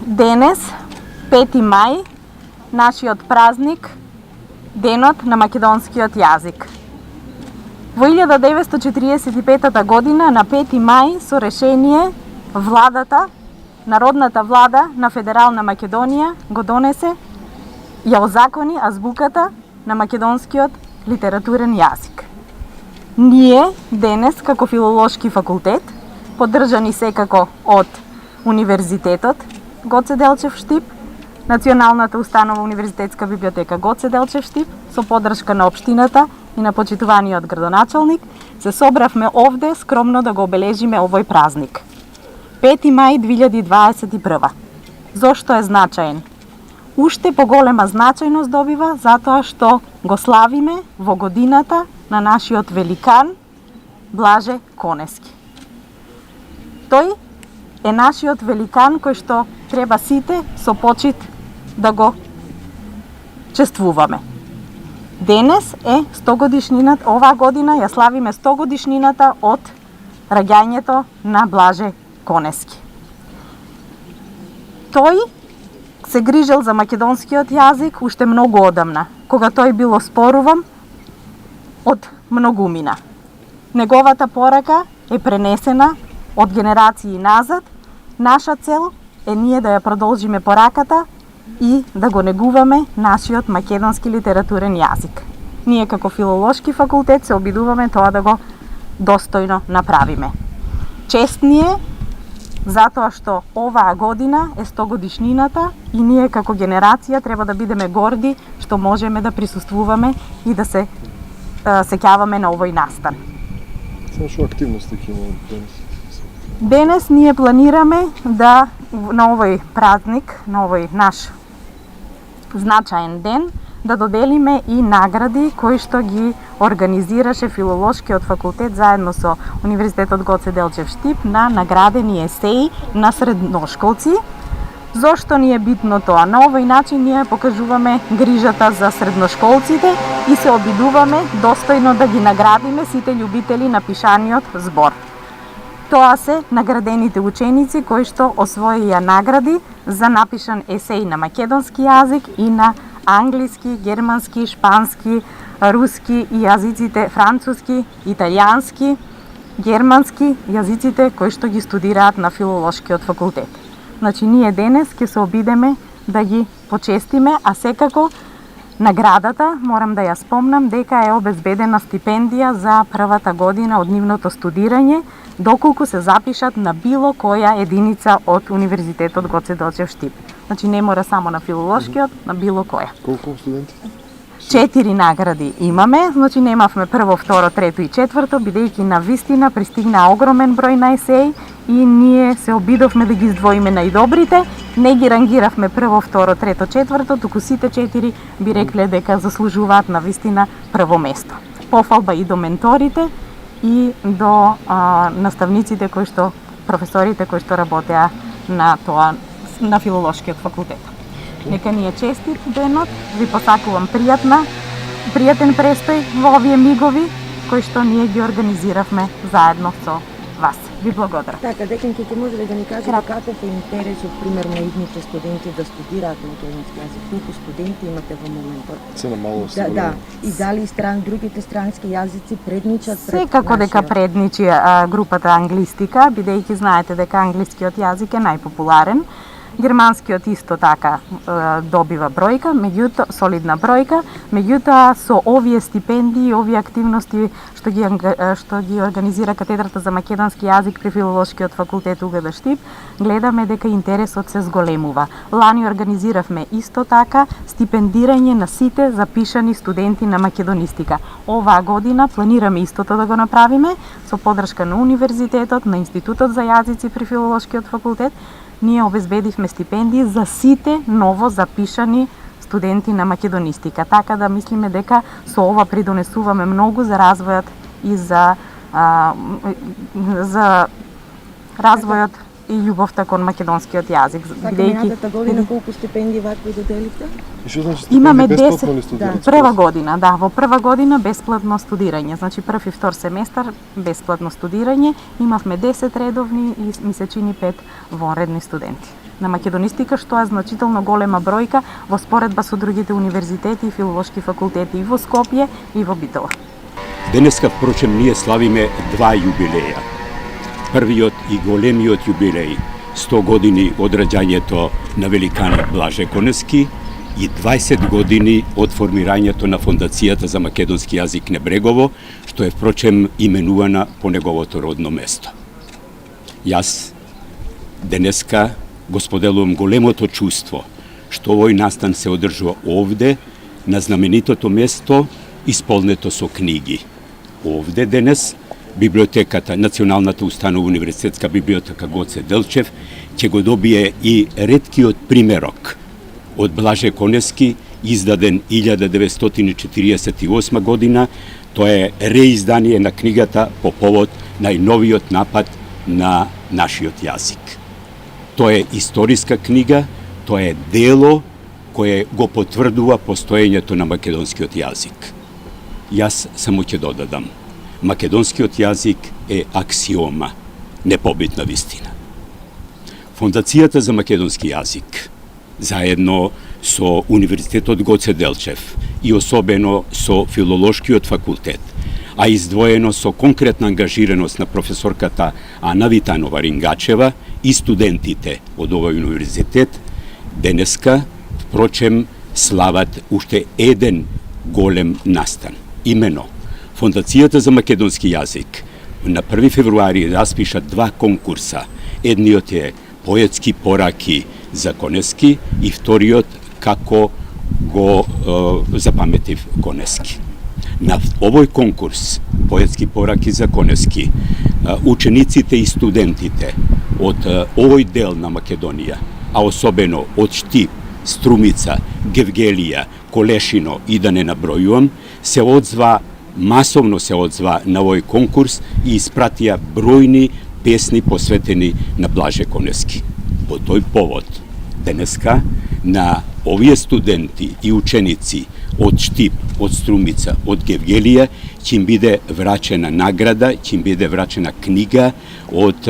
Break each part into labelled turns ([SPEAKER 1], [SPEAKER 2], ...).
[SPEAKER 1] Денес, 5 мај, нашиот празник, денот на македонскиот јазик. Во 1945 година на 5 мај со решение владата, народната влада на Федерална Македонија го донесе, ја озакони азбуката на македонскиот литературен јазик. Ние денес како филолошки факултет, поддржани секако од Универзитетот Гоце Делчев Штип, Националната установа Универзитетска библиотека Гоце Делчев Штип, со поддршка на општината и на почитуваниот градоначалник, се собравме овде скромно да го обележиме овој празник. 5 мај 2021. Зошто е значаен? Уште поголема значајност добива затоа што го славиме во годината на нашиот великан Блаже Конески. Тој е нашиот великан кој што треба сите со почит да го чествуваме. Денес е 100 годишнината, оваа година ја славиме 100 годишнината од раѓањето на Блаже Конески. Тој се грижел за македонскиот јазик уште многу одамна, кога тој бил оспоруван од многумина. Неговата порака е пренесена од генерации назад. Наша цел е ние да ја продолжиме пораката и да го негуваме нашиот македонски литературен јазик. Ние како филолошки факултет се обидуваме тоа да го достојно направиме. Чест ни е затоа што оваа година е 100 годишнината и ние како генерација треба да бидеме горди што можеме да присуствуваме и да се сеќаваме на овој настан.
[SPEAKER 2] Само што активности ќе има денес?
[SPEAKER 1] Денес ние планираме да на овој празник, на овој наш значаен ден, да доделиме и награди кои што ги организираше филолошкиот факултет заедно со Универзитетот Гоце Делчев Штип на наградени есеи на средношколци. Зошто ни е битно тоа? На овој начин ние покажуваме грижата за средношколците и се обидуваме достојно да ги наградиме сите љубители на пишаниот збор. Тоа се наградените ученици кои што освоија награди за напишан есеј на македонски јазик и на англиски, германски, шпански, руски и јазиците француски, италијански, германски јазиците кои што ги студираат на филолошкиот факултет. Значи ние денес ќе се обидеме да ги почестиме, а секако наградата, морам да ја спомнам дека е обезбедена стипендија за првата година од нивното студирање, доколку се запишат на било која единица од Универзитетот Гоце Делчев Штип. Значи не мора само на филолошкиот, на било која.
[SPEAKER 2] Колку студенти?
[SPEAKER 1] 4 награди имаме, значи немавме прво, второ, трето и четврто, бидејќи на вистина пристигна огромен број на есеи и ние се обидовме да ги издвоиме најдобрите, не ги рангиравме прво, второ, трето, четврто, туку сите 4 би рекле дека заслужуваат на вистина прво место. Пофалба и до менторите и до наставниците кои што, професорите кои што работеа на тоа, на филолошкиот факултет. Нека ни е честит денот, ви посакувам пријатен престој во овие мигови кои што ние ги организиравме заедно со вас. Ви благодарам.
[SPEAKER 3] Така, Декенке, ќе може да ни кажете каков е интересот, примерно, идните студенти да студираат македонски јазик? Колку студенти имате во моментот?
[SPEAKER 2] Цена мало се.
[SPEAKER 3] Да. И дали другите странски јазици предничат пред
[SPEAKER 1] Секако дека предничи групата англистика, бидејќи знаете дека англискиот јазик е најпопуларен. Германскиот исто така добива бројка, солидна бројка, меѓутоа со овие стипендии, овие активности што ги организира катедрата за македонски јазик при филолошкиот факултет УГД Штип, гледаме дека интересот се зголемува. Лани организиравме исто така стипендирање на сите запишани студенти на македонистика. Оваа година планираме истото да го направиме со поддршка на Универзитетот, на Институтот за јазици при филолошкиот факултет. Ние обезбедивме стипендии за сите ново запишани студенти на македонистика. Така да мислиме дека со ова придонесуваме многу за развојот и за развојот и љубовта кон македонскиот јазик.
[SPEAKER 3] Така, минатата година колку стипендии вакви доделите?
[SPEAKER 2] И што значи
[SPEAKER 1] Имаме
[SPEAKER 2] стипендии бесплатно ли студирате?
[SPEAKER 1] Прва година, да, во прва година бесплатно студирање, значи прв и втор семестар бесплатно студирање, имавме 10 редовни и месечини 5 вонредни студенти на македонистика, што е значително голема бројка во споредба со другите универзитети и филолошки факултети и во Скопје и во Битола.
[SPEAKER 4] Денеска, впрочем, ние славиме два јубилеја. Првиот и големиот јубилеј, 100 години од раѓањето на великанот Блаже Конески и 20 години од формирањето на Фондацијата за македонски јазик Небрегово, што е, впрочем, именувана по неговото родно место. Јас денеска го споделувам големото чувство што овој настан се одржува овде, на знаменитото место, исполнето со книги. Овде денес библиотеката, Националната установа универзитетска библиотека Гоце Делчев, ќе го добие и реткиот примерок од Блаже Конески, издаден 1948 година. Тоа е реиздание на книгата по повод најновиот напад на нашиот јазик. Тоа е историска книга, тоа е дело кое го потврдува постоењето на македонскиот јазик. Јас само ќе додадам. Македонскиот јазик е аксиома, непобитна вистина. Фондацијата за македонски јазик, заедно со Универзитетот Гоце Делчев и особено со Филолошкиот факултет, а издвоено со конкретна ангажираност на професорката Ана Витанова Рингачева и студентите од овој универзитет, денеска, впрочем, слават уште еден голем настан. Имено, Фондацијата за македонски јазик на 1 февруари распиша два конкурса. Едниот е поетски пораки за Конески и вториот како го запаметив Конески. На овој конкурс поетски пораки за Конески, учениците и студентите од овој дел на Македонија, а особено од Штип, Струмица, Гевгелија, Колешино и да не набројувам, масовно се одзва на овој конкурс и испратија бројни песни посветени на Блаже Конески. По тој повод, денеска, на овие студенти и ученици од Штип, од Струмица, од Гевгелија, ќе им биде врачена награда, ќе им биде врачена книга од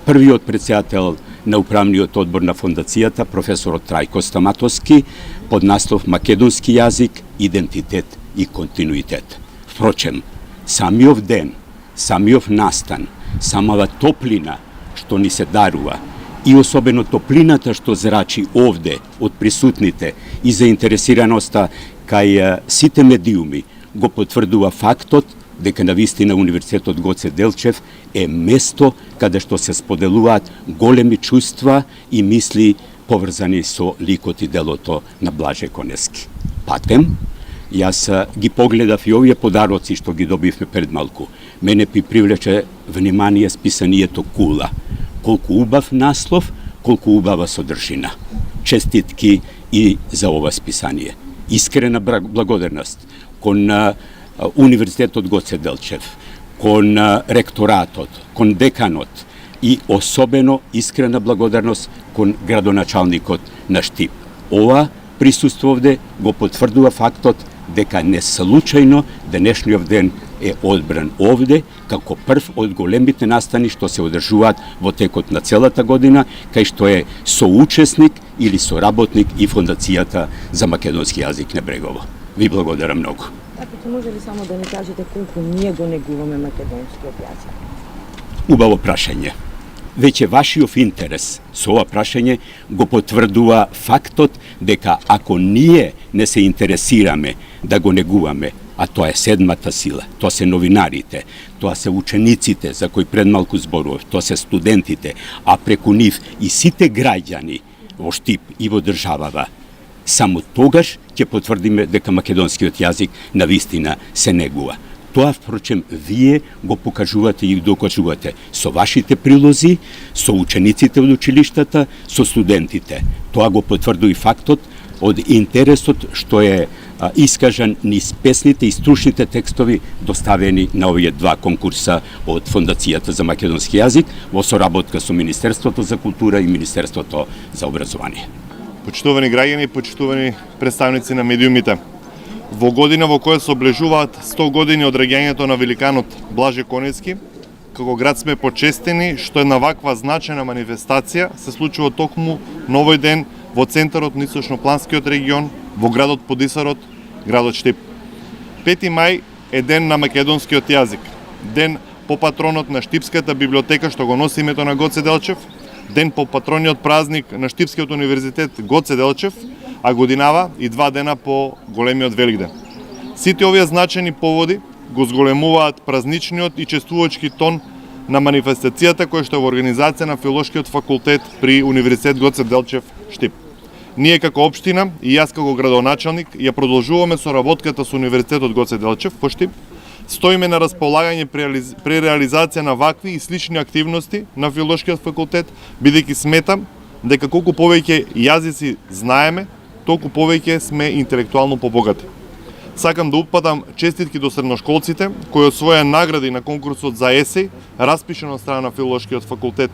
[SPEAKER 4] првиот председател на управниот одбор на фондацијата, професорот Трајко Стаматовски, под наслов Македонски јазик, идентитет и континуитет. Впрочем, самиот ден, самиот настан, самава топлина што ни се дарува и особено топлината што зрачи овде од присутните и заинтересираноста кај сите медиуми го потврдува фактот дека навистина Универзитетот Гоце Делчев е место каде што се споделуваат големи чувства и мисли поврзани со ликот и делото на Блаже Конески. Патем, јас ги погледав и овие подароци што ги добивме пред малку. Мене привлече внимание списанието Кула. Колку убав наслов, колку убава содржина. Честитки и за ова списание. Искрена благодарност кон Универзитетот Гоце Делчев, кон ректоратот, кон деканот и особено искрена благодарност кон градоначалникот на Штип. Ова присуство овде го потврдува фактот дека не случајно денешниот ден е одбран овде како прв од големите настани што се одржуваат во текот на целата година, кај што е соучесник или соработник и Фондацијата за македонски јазик Небрегово. Ви благодарам многу.
[SPEAKER 3] Така, може ли само да ни кажете колку ние го негуваме македонскиот јазик?
[SPEAKER 4] Убаво прашање. Веќе вашиот интерес со ова прашање го потврдува фактот дека ако ние не се интересираме да го негуваме, а тоа е седмата сила, тоа се новинарите, тоа се учениците за кои предмалку зборував, тоа се студентите, а преку нив и сите граѓани во Штип и во државава, само тогаш ќе потврдиме дека македонскиот јазик навистина се негува. Тоа, впрочем, вие го покажувате и докажувате со вашите прилози, со учениците од училиштата, со студентите. Тоа го потврдува и фактот од интересот што е iskажан низ песните и стручните текстови доставени на овие два конкурса од Фондацијата за македонски јазик во соработка со Министерството за култура и Министерството за образование.
[SPEAKER 5] Почитувани граѓани, почитувани представници на медиумите. Во година во која се облежуваат 100 години од раѓањето на великанот Блаже Коневски, како град сме почестени што една ваква значајна манифестација се случува токму на овој ден во центарот на Исочно-планскиот регион, во градот Подисарот, градот Штип. 5 мај е ден на македонскиот јазик, ден по патронот на Штипската библиотека што го носи името на Гоце Делчев, ден по патрониот празник на Штипскиот универзитет Гоце Делчев, а годинава и 2 дена по големиот Великден. Сите овие значајни поводи го зголемуваат празничниот и чествувачки тон на манифестацијата која што е во организација на Филолошкиот факултет при Универзитет Гоце Делчев Штип. Ние како општина и јас како градоначалник ја продолжуваме соработката со Универзитетот Гоце Делчев во Штип. Стоиме на располагање при реализација на вакви и слични активности на Филолошкиот факултет, бидејќи сметам дека колку повеќе јазици знаеме, толку повеќе сме интелектуално побогати. Сакам да упатам честитки до средношколците кои освоја награди на конкурсот за есеј, распишен од страна на Филолошкиот факултет.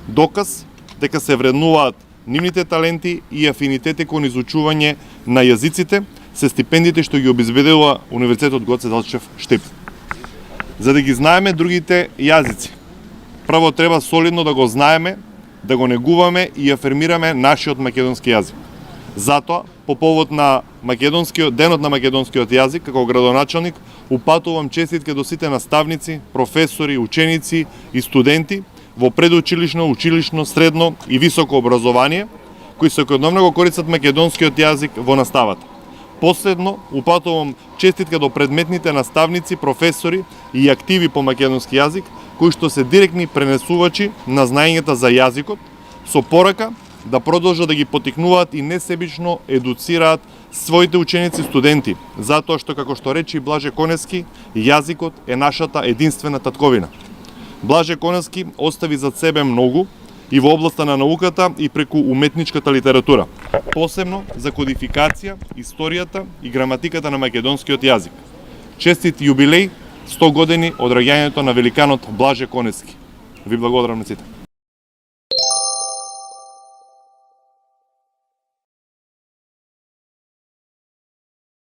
[SPEAKER 5] Доказ дека се вреднуваат нивните таленти и афинитети кон изучување на јазиците се стипендите што ги обезбедува Универзитетот Гоце Делчев Штип. За да ги знаеме другите јазици, прво треба солидно да го знаеме, да го негуваме и афирмираме нашиот македонски јазик. Затоа, по повод на денот на македонскиот јазик, како градоначалник, упатувам честитки до сите наставници, професори, ученици и студенти во предучилишно, училишно, средно и високо образование, кои секојдневно го користат македонскиот јазик во наставата. Последно, упатувам честитка до предметните наставници, професори и активи по македонски јазик, кои што се директни пренесувачи на знаењата за јазикот, со порака да продолжат да ги потикнуваат и несебично едуцираат своите ученици и студенти, затоа што, како што рече Блаже Коневски, јазикот е нашата единствена татковина. Блаже Коневски остави зад себе многу и во областа на науката и преку уметничката литература, посебно за кодификација, историјата и граматиката на македонскиот јазик. Честит јубилеј 100 години од раѓањето на великанот Блаже Коневски. Ви благодарам на сите.